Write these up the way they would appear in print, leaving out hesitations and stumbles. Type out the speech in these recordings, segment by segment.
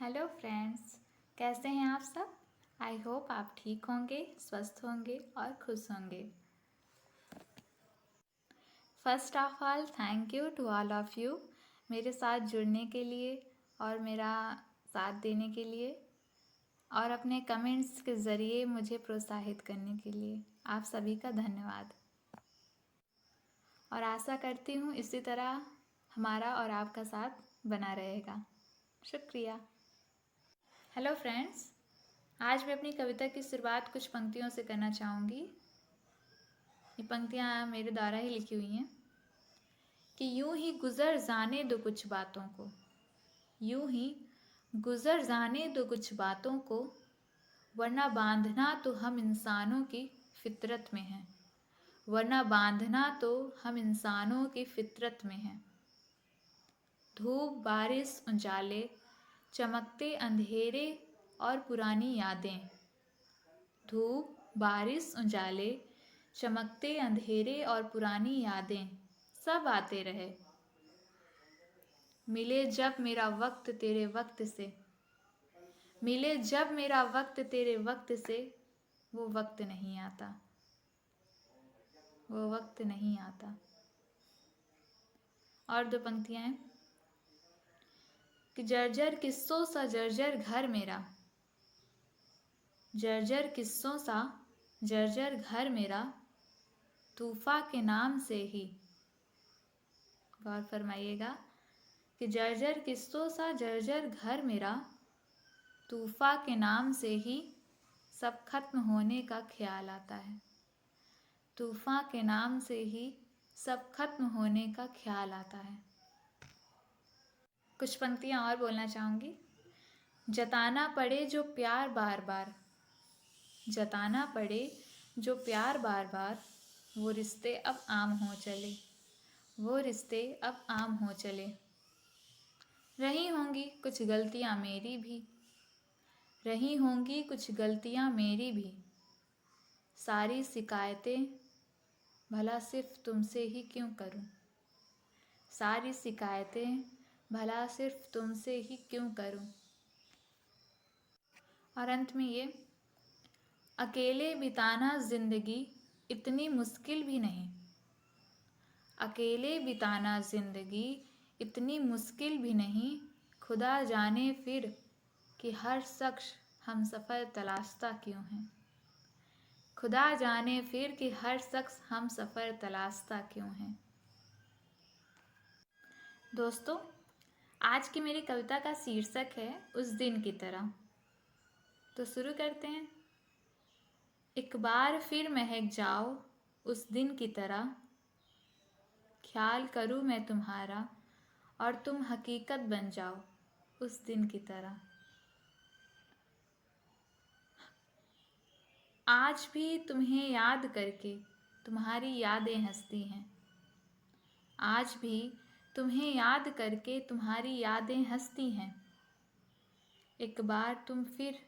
Hello friends, कैसे हैं आप सब। आई होप आप ठीक होंगे, स्वस्थ होंगे और खुश होंगे। First of all thank you to all of you मेरे साथ जुड़ने के लिए और मेरा साथ देने के लिए और अपने कमेंट्स के ज़रिए मुझे प्रोत्साहित करने के लिए आप सभी का धन्यवाद। और आशा करती हूँ इसी तरह हमारा और आपका साथ बना रहेगा। शुक्रिया। हेलो फ्रेंड्स, आज मैं अपनी कविता की शुरुआत कुछ पंक्तियों से करना चाहूँगी। ये पंक्तियाँ मेरे द्वारा ही लिखी हुई हैं कि यूं ही गुज़र जाने दो कुछ बातों को, यूं ही गुज़र जाने दो कुछ बातों को, वरना बांधना तो हम इंसानों की फितरत में है, वरना बांधना तो हम इंसानों की फितरत में है। धूप बारिश उजाले, चमकते अंधेरे और पुरानी यादें, धूप बारिश उजाले, चमकते अंधेरे और पुरानी यादें सब आते रहे। मिले जब मेरा वक्त तेरे वक्त से, मिले जब मेरा वक्त तेरे वक्त से, वो वक्त नहीं आता, वो वक्त नहीं आता। और दो पंक्तियां हैं कि जर्जर किस्सों सा जर्जर घर मेरा, जर्जर किस्सों सा जर्जर घर मेरा, तूफा के नाम से ही। गौर फरमाइएगा कि जर्जर किस्सों सा जर्जर घर मेरा, तूफा के नाम से ही सब खत्म होने का ख्याल आता है, तूफा के नाम से ही सब खत्म होने का ख्याल आता है। कुछ पंक्तियां और बोलना चाहूँगी। जताना पड़े जो प्यार बार बार, जताना पड़े जो प्यार बार बार, वो रिश्ते अब आम हो चले, वो रिश्ते अब आम हो चले। रही होंगी कुछ गलतियाँ मेरी भी, रही होंगी कुछ गलतियाँ मेरी भी, सारी शिकायतें भला सिर्फ तुमसे ही क्यों करूं, सारी शिकायतें भला सिर्फ तुमसे ही क्यों करूं। और अंत में ये, अकेले बिताना जिंदगी इतनी मुश्किल भी नहीं, अकेले बिताना जिंदगी इतनी मुश्किल भी नहीं, खुदा जाने फिर कि हर शख्स हम सफ़र तलाशता क्यों है, खुदा जाने फिर कि हर शख्स हम सफ़र तलाशता क्यों है। दोस्तों, आज की मेरी कविता का शीर्षक है उस दिन की तरह। तो शुरू करते हैं। एक बार फिर महक जाओ उस दिन की तरह, ख्याल करूँ मैं तुम्हारा और तुम हकीकत बन जाओ उस दिन की तरह। आज भी तुम्हें याद करके तुम्हारी यादें हंसती हैं, आज भी तुम्हें याद करके तुम्हारी यादें हंसती हैं। एक बार तुम फिर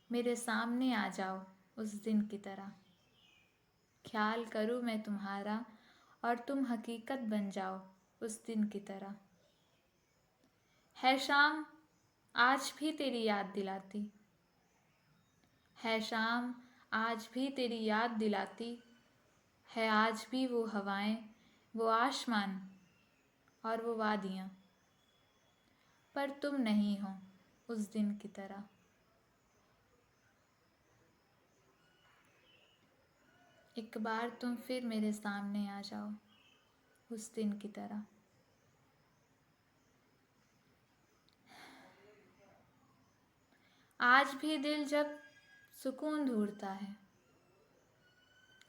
मेरे सामने आ जाओ उस दिन की तरह, ख्याल करूँ मैं तुम्हारा और तुम हकीकत बन जाओ उस दिन की तरह। है शाम आज भी तेरी याद दिलाती, है शाम आज भी तेरी याद दिलाती, है आज भी वो हवाएं, वो आसमान और वो वादियाँ, पर तुम नहीं हो उस दिन की तरह। एक बार तुम फिर मेरे सामने आ जाओ उस दिन की तरह। आज भी दिल जब सुकून ढूंढता है,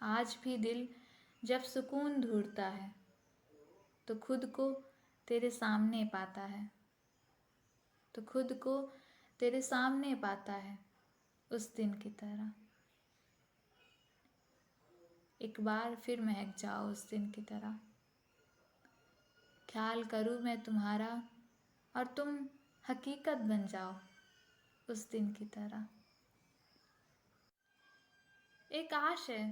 आज भी दिल जब सुकून ढूंढता है, तो खुद को तेरे सामने पाता है, तो खुद को तेरे सामने पाता है उस दिन की तरह। एक बार फिर महक जाओ उस दिन की तरह, ख्याल करूँ मैं तुम्हारा और तुम हकीकत बन जाओ उस दिन की तरह। एक आश है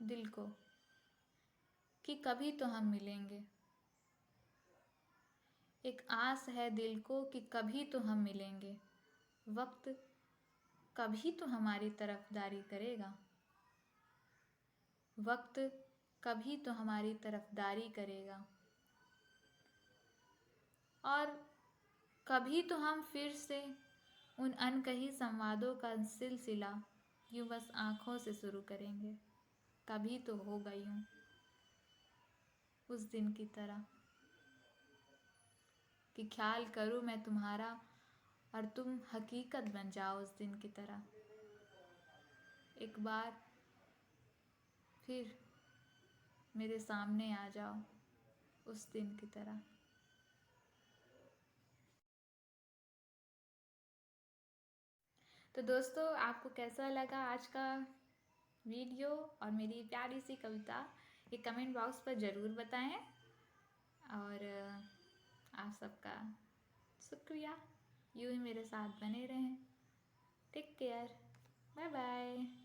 दिल को कि कभी तो हम मिलेंगे, एक आस है दिल को कि कभी तो हम मिलेंगे, वक्त कभी तो हमारी तरफदारी करेगा, वक्त कभी तो हमारी तरफदारी करेगा, और कभी तो हम फिर से उन अनकही संवादों का सिलसिला यूं बस आँखों से शुरू करेंगे। कभी तो होगा यूं उस दिन की तरह कि ख्याल करूँ मैं तुम्हारा और तुम हकीकत बन जाओ उस दिन की तरह। एक बार फिर मेरे सामने आ जाओ उस दिन की तरह। तो दोस्तों, आपको कैसा लगा आज का वीडियो और मेरी प्यारी सी कविता, ये कमेंट बॉक्स पर ज़रूर बताएं। और आप सबका शुक्रिया, यूँ ही मेरे साथ बने रहें। Take care, bye bye.